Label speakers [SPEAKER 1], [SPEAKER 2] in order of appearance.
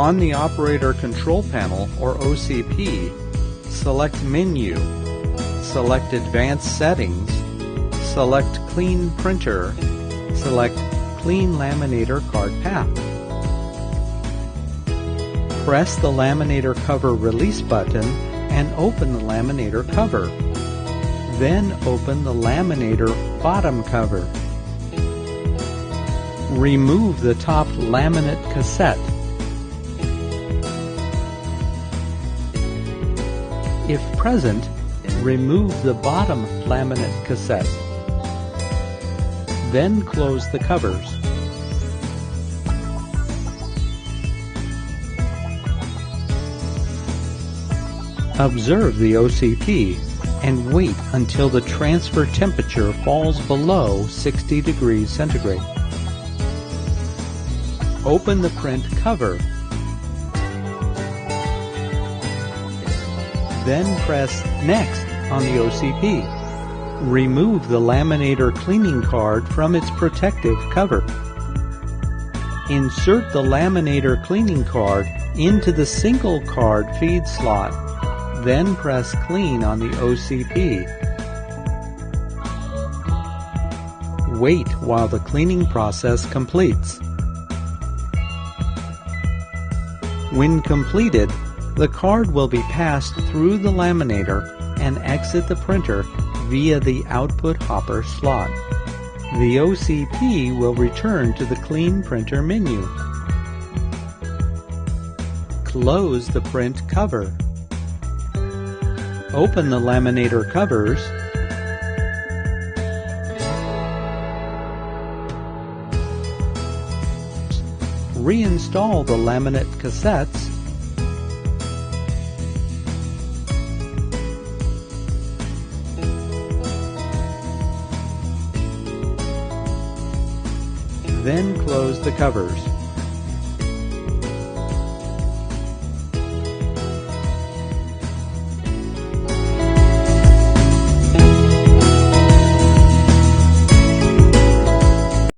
[SPEAKER 1] On the Operator Control Panel, or OCP, select Menu, select Advanced Settings, select Clean Printer, select Clean Laminator Card Path. Press the Laminator Cover Release button and open the Laminator cover. Then open the Laminator bottom cover. Remove the top laminate cassette. If present, remove the bottom laminate cassette. Then close the covers. Observe the OCP and wait until the transfer temperature falls below 60 degrees centigrade. Open the print cover. Then press Next on the OCP. Remove the Laminator cleaning card from its protective cover. Insert the Laminator cleaning card into the single card feed slot. Then press Clean on the OCP. Wait while the cleaning process completes. When completed, the card will be passed through the laminator and exit the printer via the output hopper slot. The OCP will return to the Clean Printer menu. Close the print cover. Open the laminator covers. Reinstall the laminate cassettes. Then close the covers.